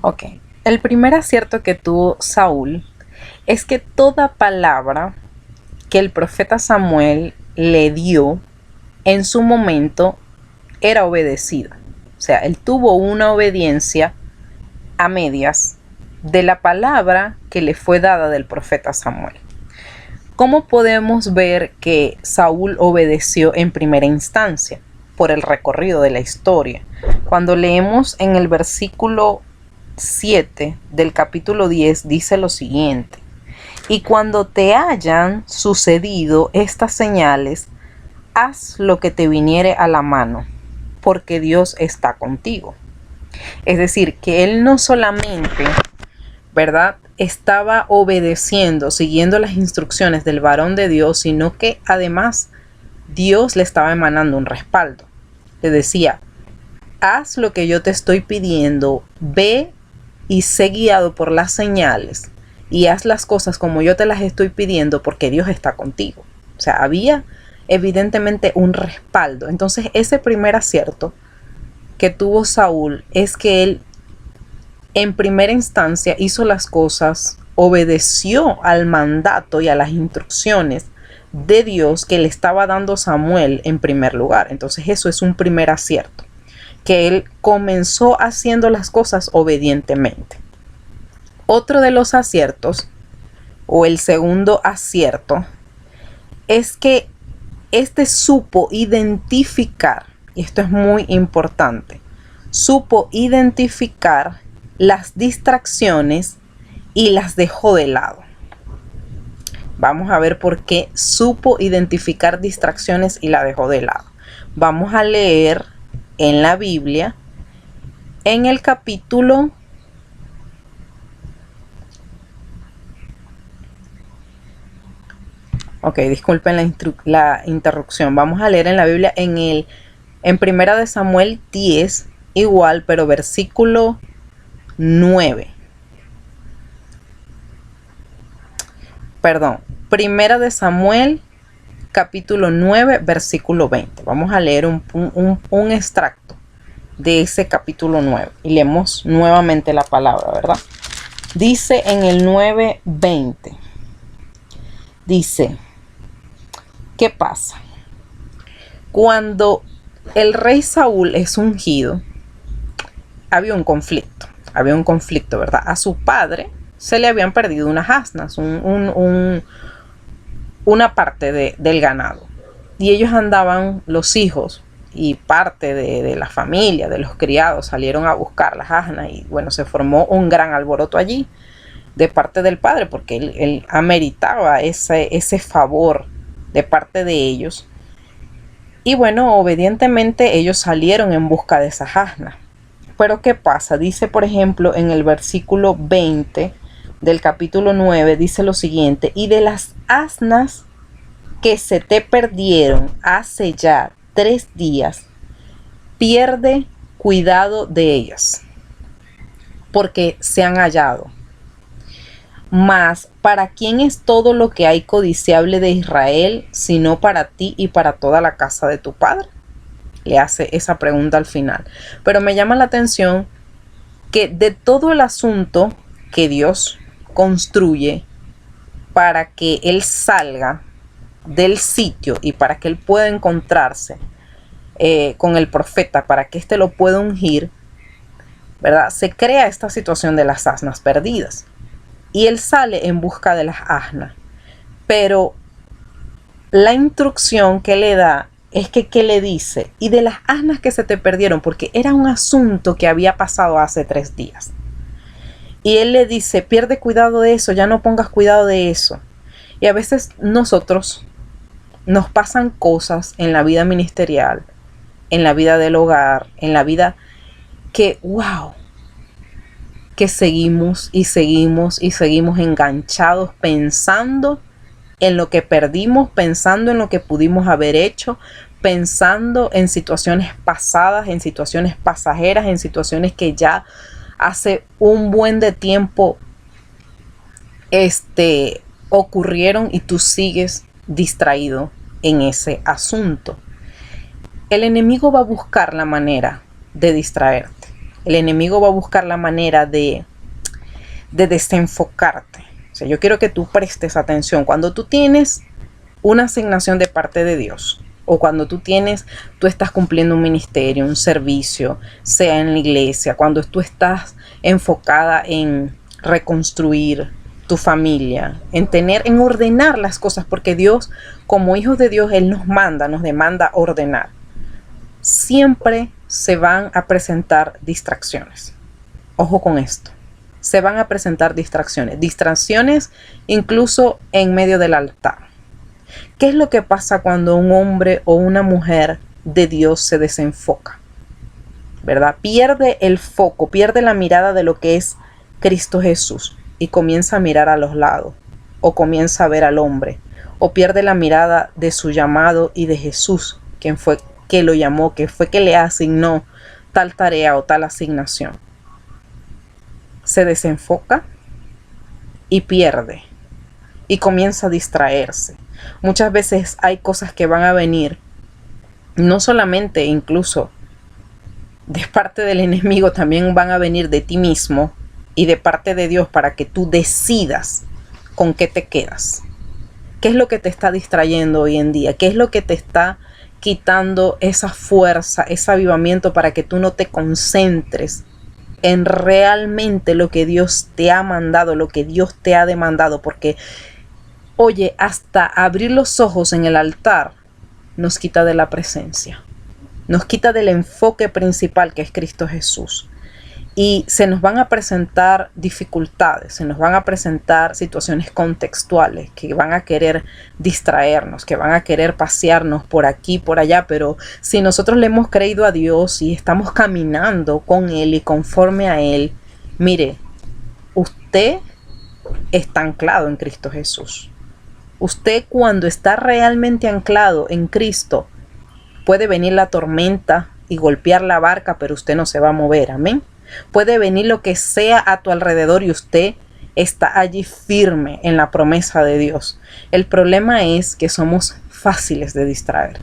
Ok, el primer acierto que tuvo Saúl es que toda palabra que el profeta Samuel le dio en su momento era obedecida. O sea, él tuvo una obediencia a medias de la palabra que le fue dada del profeta Samuel. ¿Cómo podemos ver que Saúl obedeció en primera instancia? Por el recorrido de la historia. Cuando leemos en el versículo 7 del capítulo 10 dice lo siguiente: y cuando te hayan sucedido estas señales, haz lo que te viniere a la mano, porque Dios está contigo. Es decir, que él no solamente, ¿verdad?, estaba obedeciendo, siguiendo las instrucciones del varón de Dios, sino que además Dios le estaba emanando un respaldo. Le decía: haz lo que yo te estoy pidiendo, ve y sé guiado por las señales y haz las cosas como yo te las estoy pidiendo, porque Dios está contigo. O sea, había evidentemente un respaldo. Entonces, ese primer acierto que tuvo Saúl es que él en primera instancia hizo las cosas, obedeció al mandato y a las instrucciones de Dios que le estaba dando Samuel en primer lugar. Entonces eso es un primer acierto, que él comenzó haciendo las cosas obedientemente. Otro de los aciertos, o el segundo acierto, es que este supo identificar, y esto es muy importante, supo identificar las distracciones y las dejó de lado. Vamos a ver por qué supo identificar distracciones y la dejó de lado. Vamos a leer en la Biblia, en el capítulo disculpen la interrupción. Vamos a leer en la Biblia en Primera de Samuel 10, igual, pero versículo 9. Perdón, Primera de Samuel, capítulo 9, versículo 20. Vamos a leer un extracto de ese capítulo 9 y leemos nuevamente la palabra, ¿verdad? Dice en el 9:20. Dice: ¿qué pasa? Cuando el rey Saúl es ungido, había un conflicto, ¿verdad? A su padre se le habían perdido unas asnas, una parte del ganado. Y ellos andaban, los hijos y parte de la familia, de los criados, salieron a buscar las asnas y bueno, se formó un gran alboroto allí de parte del padre, porque él ameritaba ese favor de parte de ellos. Y bueno, obedientemente ellos salieron en busca de esas asnas. Pero ¿qué pasa? Dice, por ejemplo, en el versículo 20 del capítulo 9, dice lo siguiente: y de las asnas que se te perdieron hace ya 3 días, pierde cuidado de ellas, porque se han hallado. Mas, ¿para quién es todo lo que hay codiciable de Israel, sino para ti y para toda la casa de tu padre? Le hace esa pregunta al final. Pero me llama la atención que de todo el asunto que Dios construye para que él salga del sitio y para que él pueda encontrarse con el profeta, para que éste lo pueda ungir, ¿verdad? Se crea esta situación de las asnas perdidas. Y él sale en busca de las asnas. Pero la instrucción que le da es que, ¿qué le dice? Y de las asnas que se te perdieron, porque era un asunto que había pasado hace 3 días. Y él le dice: pierde cuidado de eso, ya no pongas cuidado de eso. Y a veces nosotros nos pasan cosas en la vida ministerial, en la vida del hogar, en la vida que, wow, que seguimos y seguimos y seguimos enganchados pensando en lo que perdimos, pensando en lo que pudimos haber hecho, pensando en situaciones pasadas, en situaciones pasajeras, en situaciones que ya hace un buen de tiempo ocurrieron y tú sigues distraído en ese asunto. El enemigo va a buscar la manera de distraerte. El enemigo va a buscar la manera de desenfocarte. O sea, yo quiero que tú prestes atención. Cuando tú tienes una asignación de parte de Dios, o cuando tú estás cumpliendo un ministerio, un servicio, sea en la iglesia, cuando tú estás enfocada en reconstruir tu familia, en ordenar las cosas, porque Dios, como hijos de Dios, Él nos demanda ordenar. Siempre se van a presentar distracciones. Ojo con esto. Se van a presentar distracciones incluso en medio del altar. ¿Qué es lo que pasa cuando un hombre o una mujer de Dios se desenfoca? ¿Verdad? Pierde el foco, pierde la mirada de lo que es Cristo Jesús y comienza a mirar a los lados, o comienza a ver al hombre, o pierde la mirada de su llamado y de Jesús, quien fue que lo llamó, que fue que le asignó tal tarea o tal asignación. Se desenfoca y pierde y comienza a distraerse. Muchas veces hay cosas que van a venir, no solamente incluso de parte del enemigo, también van a venir de ti mismo y de parte de Dios, para que tú decidas con qué te quedas. ¿Qué es lo que te está distrayendo hoy en día? ¿Qué es lo que te está quitando esa fuerza, ese avivamiento, para que tú no te concentres en realmente lo que Dios te ha mandado, lo que Dios te ha demandado? Porque, oye, hasta abrir los ojos en el altar nos quita de la presencia, nos quita del enfoque principal, que es Cristo Jesús. Y se nos van a presentar dificultades, se nos van a presentar situaciones contextuales que van a querer distraernos, que van a querer pasearnos por aquí, por allá. Pero si nosotros le hemos creído a Dios y estamos caminando con Él y conforme a Él, mire, usted está anclado en Cristo Jesús. Usted, cuando está realmente anclado en Cristo, puede venir la tormenta y golpear la barca, pero usted no se va a mover. Amén. Puede venir lo que sea a tu alrededor y usted está allí firme en la promesa de Dios. El problema es que somos fáciles de distraer.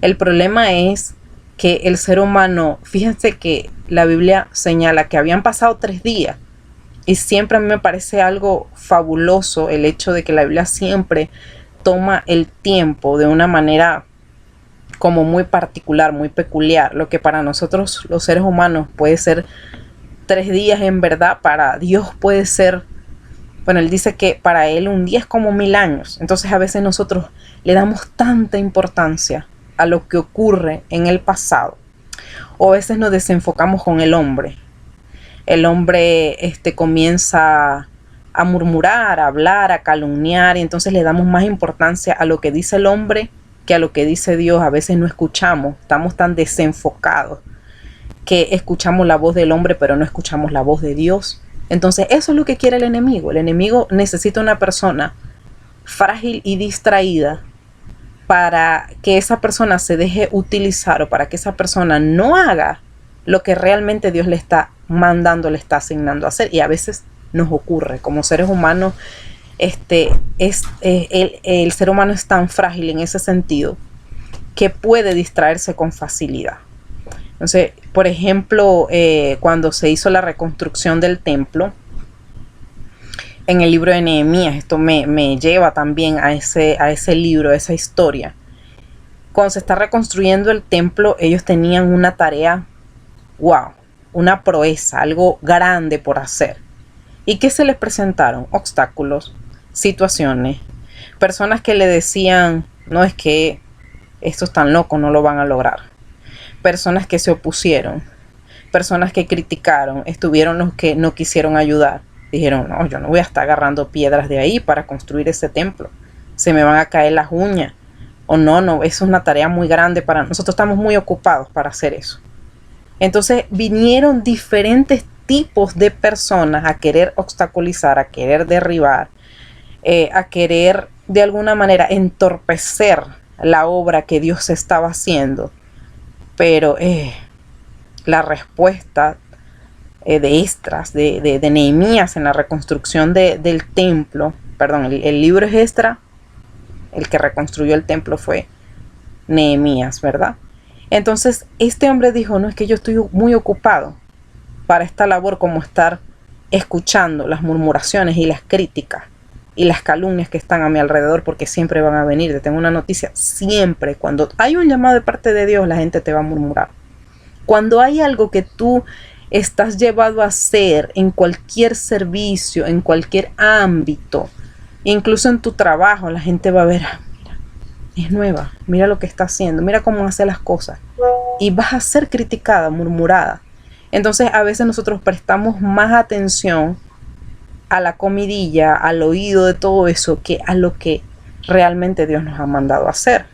El problema es que el ser humano, fíjense que la Biblia señala que habían pasado 3 días, y siempre a mí me parece algo fabuloso el hecho de que la Biblia siempre toma el tiempo de una manera como muy particular, muy peculiar. Lo que para nosotros los seres humanos puede ser 3 días, en verdad para Dios puede ser, bueno, Él dice que para Él un día es como 1000 años. Entonces a veces nosotros le damos tanta importancia a lo que ocurre en el pasado, o a veces nos desenfocamos con el hombre. El hombre comienza a murmurar, a hablar, a calumniar, y entonces le damos más importancia a lo que dice el hombre que a lo que dice Dios. A veces no escuchamos, estamos tan desenfocados que escuchamos la voz del hombre, pero no escuchamos la voz de Dios. Entonces eso es lo que quiere el enemigo. El enemigo necesita una persona frágil y distraída para que esa persona se deje utilizar, o para que esa persona no haga lo que realmente Dios le está mandando, le está asignando a hacer. Y a veces nos ocurre como seres humanos. El ser humano es tan frágil en ese sentido que puede distraerse con facilidad. Entonces, por ejemplo, cuando se hizo la reconstrucción del templo, en el libro de Nehemías, esto me lleva también a ese libro, a esa historia. Cuando se está reconstruyendo el templo, ellos tenían una tarea, wow, una proeza, algo grande por hacer. ¿Y qué se les presentaron? Obstáculos, situaciones, personas que le decían, no, es que estos están locos, no lo van a lograr. Personas que se opusieron, personas que criticaron, estuvieron los que no quisieron ayudar. Dijeron, no, yo no voy a estar agarrando piedras de ahí para construir ese templo. Se me van a caer las uñas. O no, eso es una tarea muy grande para nosotros. Estamos muy ocupados para hacer eso. Entonces vinieron diferentes tipos de personas a querer obstaculizar, a querer derribar, a querer de alguna manera entorpecer la obra que Dios estaba haciendo. Pero la respuesta de Esdras, de Nehemías en la reconstrucción del templo, perdón, el libro es Esdras, el que reconstruyó el templo fue Nehemías, ¿verdad? Entonces este hombre dijo, no, es que yo estoy muy ocupado, para esta labor como estar escuchando las murmuraciones y las críticas y las calumnias que están a mi alrededor, porque siempre van a venir. Te tengo una noticia: siempre cuando hay un llamado de parte de Dios, la gente te va a murmurar. Cuando hay algo que tú estás llevado a hacer en cualquier servicio, en cualquier ámbito, incluso en tu trabajo, la gente va a ver: mira, es nueva, mira lo que está haciendo, mira cómo hace las cosas, y vas a ser criticada, murmurada. Entonces a veces nosotros prestamos más atención a la comidilla, al oído de todo eso, que a lo que realmente Dios nos ha mandado a hacer.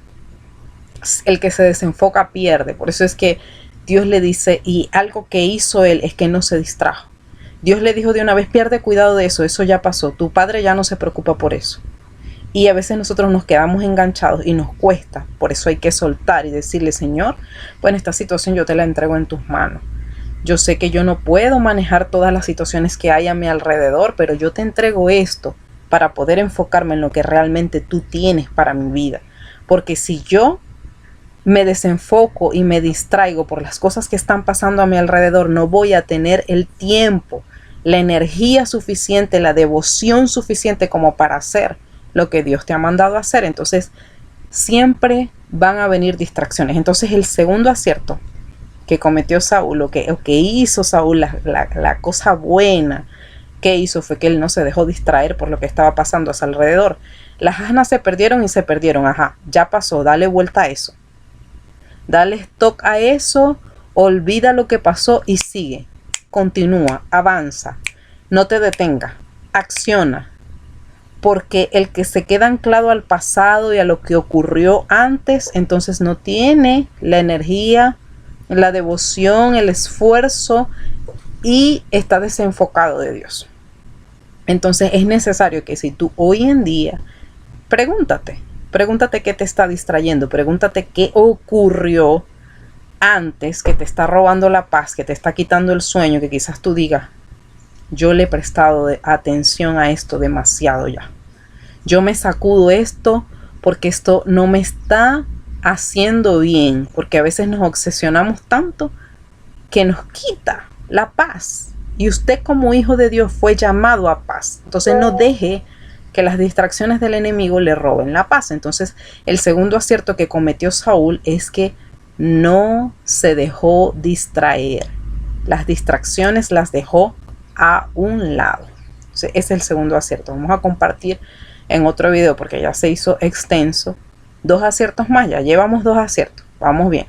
El que se desenfoca pierde. Por eso es que Dios le dice, y algo que hizo él es que no se distrajo. Dios le dijo de una vez: pierde cuidado de eso, eso ya pasó, tu padre ya no se preocupa por eso. Y a veces nosotros nos quedamos enganchados y nos cuesta. Por eso hay que soltar y decirle: Señor, bueno, esta situación yo te la entrego en tus manos. Yo sé que yo no puedo manejar todas las situaciones que hay a mi alrededor, pero yo te entrego esto para poder enfocarme en lo que realmente tú tienes para mi vida. Porque si yo me desenfoco y me distraigo por las cosas que están pasando a mi alrededor, no voy a tener el tiempo, la energía suficiente, la devoción suficiente como para hacer lo que Dios te ha mandado a hacer. Entonces, siempre van a venir distracciones. Entonces, el segundo acierto que cometió Saúl, o que hizo Saúl, la cosa buena que hizo, fue que él no se dejó distraer por lo que estaba pasando a su alrededor. Las asnas se perdieron y se perdieron. Ajá, ya pasó, dale vuelta a eso. Dale stop a eso, olvida lo que pasó y sigue. Continúa, avanza, no te detengas, acciona. Porque el que se queda anclado al pasado y a lo que ocurrió antes, entonces no tiene la energía, la devoción, el esfuerzo, y está desenfocado de Dios. Entonces es necesario que si tú hoy en día, pregúntate qué te está distrayendo, pregúntate qué ocurrió antes que te está robando la paz, que te está quitando el sueño, que quizás tú digas: yo le he prestado atención a esto demasiado ya. Yo me sacudo esto porque esto no me está haciendo bien, porque a veces nos obsesionamos tanto que nos quita la paz. Y usted, como hijo de Dios, fue llamado a paz. Entonces no deje que las distracciones del enemigo le roben la paz. Entonces, el segundo acierto que cometió Saúl es que no se dejó distraer. Las distracciones las dejó a un lado. Entonces, ese es el segundo acierto. Vamos a compartir en otro video porque ya se hizo extenso 2 aciertos más. Ya llevamos 2 aciertos. Vamos bien.